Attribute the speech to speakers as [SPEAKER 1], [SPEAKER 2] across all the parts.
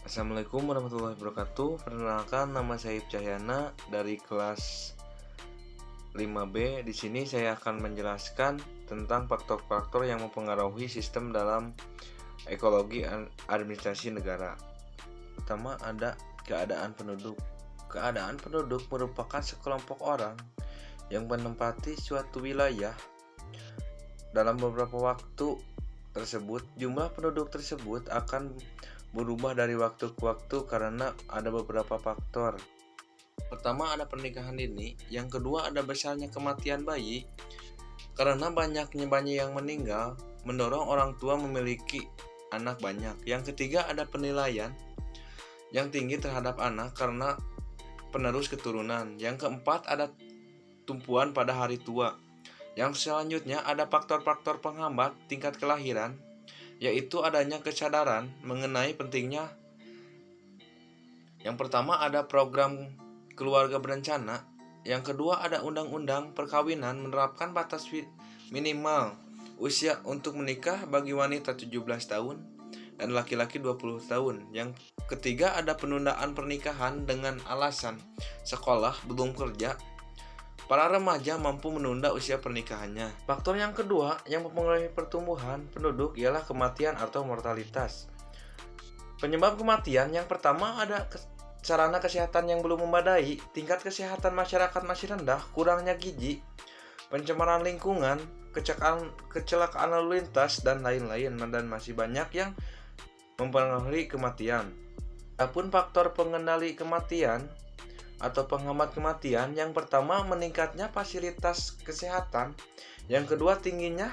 [SPEAKER 1] Assalamualaikum warahmatullahi wabarakatuh. Perkenalkan, nama saya Ibnu Cahyana dari kelas 5B. Di sini saya akan menjelaskan tentang faktor-faktor yang mempengaruhi sistem dalam ekologi administrasi negara. Pertama, ada keadaan penduduk. Keadaan penduduk merupakan sekelompok orang yang menempati suatu wilayah. Dalam beberapa waktu tersebut, jumlah penduduk tersebut akan berubah dari waktu ke waktu karena ada beberapa faktor. Pertama, ada pernikahan dini. Yang kedua, ada besarnya kematian bayi karena banyaknya bayi yang meninggal mendorong orang tua memiliki anak banyak. Yang ketiga, ada penilaian yang tinggi terhadap anak karena penerus keturunan. Yang keempat, ada tumpuan pada hari tua. Yang selanjutnya, ada faktor-faktor penghambat tingkat kelahiran, yaitu adanya kesadaran mengenai pentingnya. Yang pertama, ada program keluarga berencana. Yang kedua, ada undang-undang perkawinan menerapkan batas minimal usia untuk menikah bagi wanita 17 tahun dan laki-laki 20 tahun. Yang ketiga, ada penundaan pernikahan dengan alasan sekolah belum kerja. Para remaja mampu menunda usia pernikahannya. Faktor yang kedua yang mempengaruhi pertumbuhan penduduk ialah kematian atau mortalitas. Penyebab kematian yang pertama ada sarana kesehatan yang belum memadai, tingkat kesehatan masyarakat masih rendah, kurangnya gizi, pencemaran lingkungan, kecelakaan lalu lintas, dan lain-lain, dan masih banyak yang mempengaruhi kematian. Adapun faktor pengendali kematian atau penghambat kematian, yang pertama meningkatnya fasilitas kesehatan, yang kedua tingginya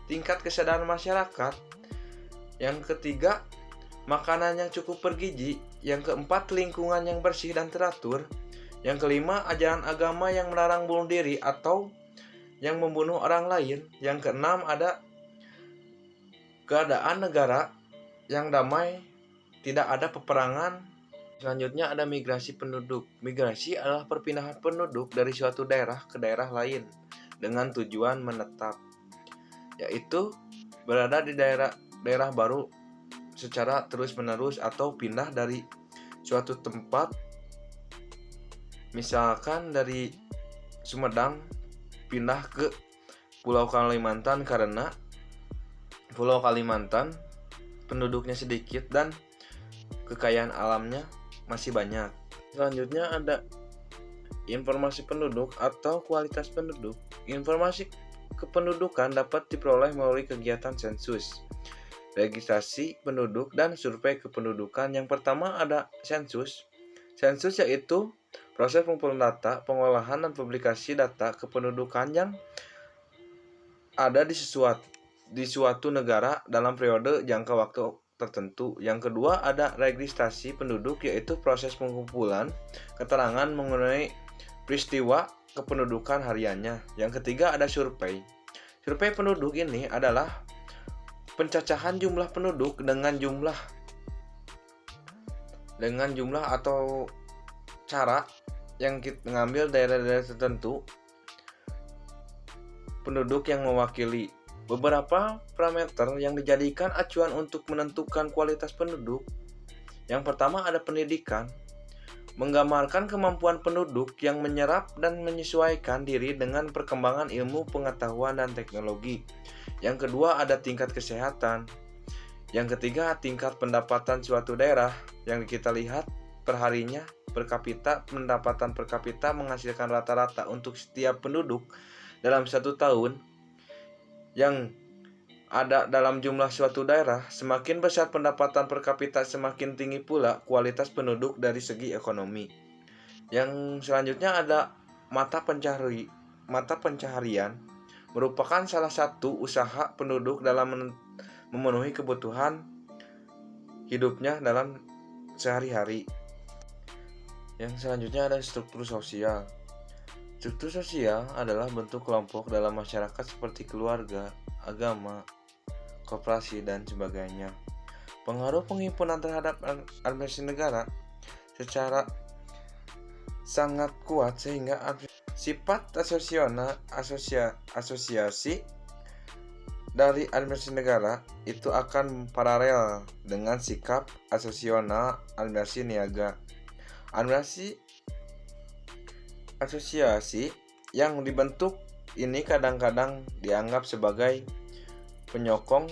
[SPEAKER 1] tingkat kesadaran masyarakat, yang ketiga makanan yang cukup bergizi, yang keempat lingkungan yang bersih dan teratur, yang kelima ajaran agama yang melarang bunuh diri atau yang membunuh orang lain, yang keenam ada keadaan negara yang damai, tidak ada peperangan. Selanjutnya ada migrasi penduduk. Migrasi adalah perpindahan penduduk dari suatu daerah ke daerah lain dengan tujuan menetap, yaitu berada di daerah baru secara terus-menerus atau pindah dari suatu tempat. Misalkan dari Sumedang pindah ke Pulau Kalimantan karena Pulau Kalimantan penduduknya sedikit dan kekayaan alamnya masih banyak. Selanjutnya ada informasi penduduk atau kualitas penduduk. Informasi kependudukan dapat diperoleh melalui kegiatan sensus, registrasi penduduk, dan survei kependudukan. Yang pertama ada sensus. Sensus yaitu proses pengumpulan data, pengolahan, dan publikasi data kependudukan yang ada di suatu negara dalam periode jangka waktu tertentu. Yang kedua ada registrasi penduduk, yaitu proses pengumpulan keterangan mengenai peristiwa kependudukan hariannya. Yang ketiga ada survei. Survei penduduk ini adalah pencacahan jumlah penduduk dengan jumlah atau cara yang kita mengambil daerah-daerah tertentu penduduk yang mewakili. Beberapa parameter yang dijadikan acuan untuk menentukan kualitas penduduk. Yang pertama ada pendidikan, menggambarkan kemampuan penduduk yang menyerap dan menyesuaikan diri dengan perkembangan ilmu pengetahuan dan teknologi. Yang kedua ada tingkat kesehatan. Yang ketiga tingkat pendapatan suatu daerah yang kita lihat perharinya per kapita. Pendapatan per kapita menghasilkan rata-rata untuk setiap penduduk dalam satu tahun yang ada dalam jumlah suatu daerah. Semakin besar pendapatan per kapita, semakin tinggi pula kualitas penduduk dari segi ekonomi. Yang selanjutnya ada mata pencaharian, merupakan salah satu usaha penduduk dalam memenuhi kebutuhan hidupnya dalam sehari-hari. Yang selanjutnya ada struktur sosial. Struktur sosial adalah bentuk kelompok dalam masyarakat seperti keluarga, agama, koperasi, dan sebagainya. Pengaruh penghimpunan terhadap administrasi negara secara sangat kuat sehingga sifat asosiasi dari administrasi negara itu akan paralel dengan sikap asosiasional administrasi niaga. Administrasi asosiasi yang dibentuk ini kadang-kadang dianggap sebagai penyokong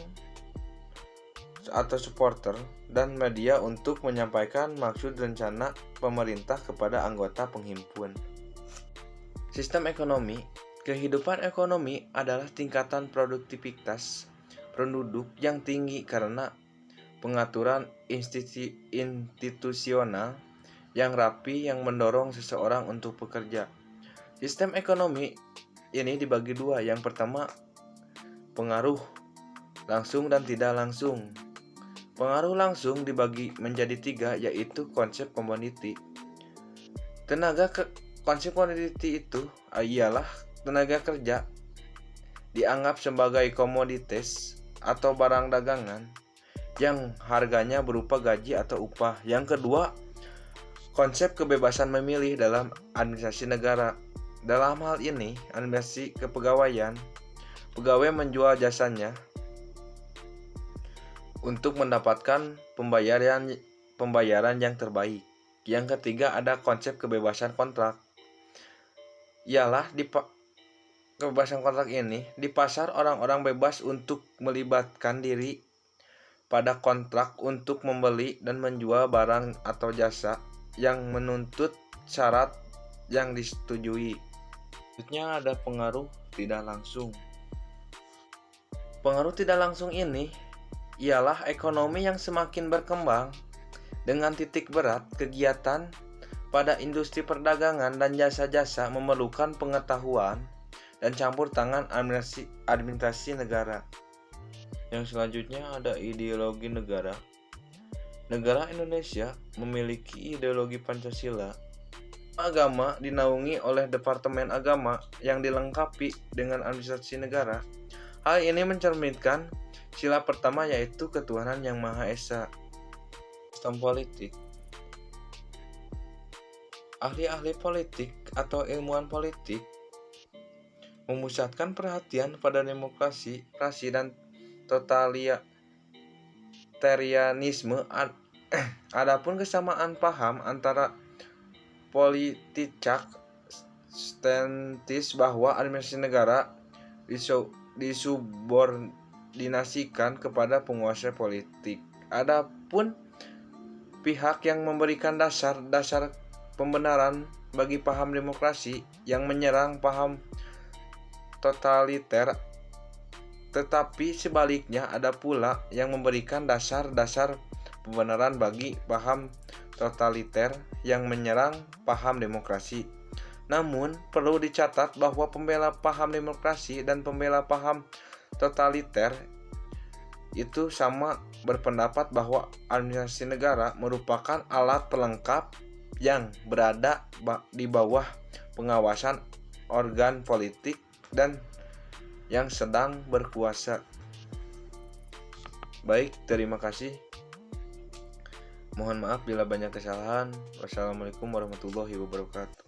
[SPEAKER 1] atau supporter dan media untuk menyampaikan maksud rencana pemerintah kepada anggota penghimpun. Sistem ekonomi. Kehidupan ekonomi adalah tingkatan produktivitas penduduk yang tinggi karena pengaturan institusional yang rapi yang mendorong seseorang untuk bekerja. Sistem ekonomi ini dibagi dua. Yang pertama, pengaruh langsung dan tidak langsung. Pengaruh langsung dibagi menjadi tiga, yaitu konsep komoditi. Konsep komoditi itu ialah tenaga kerja dianggap sebagai komoditas atau barang dagangan yang harganya berupa gaji atau upah. Yang kedua, konsep kebebasan memilih dalam administrasi negara. Dalam hal ini, administrasi kepegawaian, pegawai menjual jasanya untuk mendapatkan pembayaran yang terbaik. Yang ketiga, ada konsep kebebasan kontrak. Ialah kebebasan kontrak ini di pasar orang-orang bebas untuk melibatkan diri pada kontrak untuk membeli dan menjual barang atau jasa yang menuntut syarat yang disetujui. Selanjutnya ada pengaruh tidak langsung. Pengaruh tidak langsung ini ialah ekonomi yang semakin berkembang dengan titik berat kegiatan pada industri perdagangan dan jasa-jasa memerlukan pengetahuan dan campur tangan administrasi negara. Yang selanjutnya ada ideologi negara. Negara Indonesia memiliki ideologi Pancasila. Agama dinaungi oleh Departemen Agama yang dilengkapi dengan administrasi negara. Hal ini mencerminkan sila pertama, yaitu ketuhanan yang Maha Esa. Sistem politik. Ahli-ahli politik atau ilmuwan politik memusatkan perhatian pada demokrasi, dan totalitarianisme. Adapun kesamaan paham antara politik stentis bahwa administrasi negara disubordinasikan kepada penguasa politik. Adapun pihak yang memberikan dasar pembenaran bagi paham demokrasi yang menyerang paham totaliter, tetapi sebaliknya ada pula yang memberikan dasar pembenaran bagi paham totaliter yang menyerang paham demokrasi. Namun, perlu dicatat bahwa pembela paham demokrasi dan pembela paham totaliter itu sama berpendapat bahwa administrasi negara merupakan alat pelengkap yang berada di bawah pengawasan organ politik dan yang sedang berkuasa. Baik, terima kasih. Mohon maaf bila banyak kesalahan. Wassalamualaikum warahmatullahi wabarakatuh.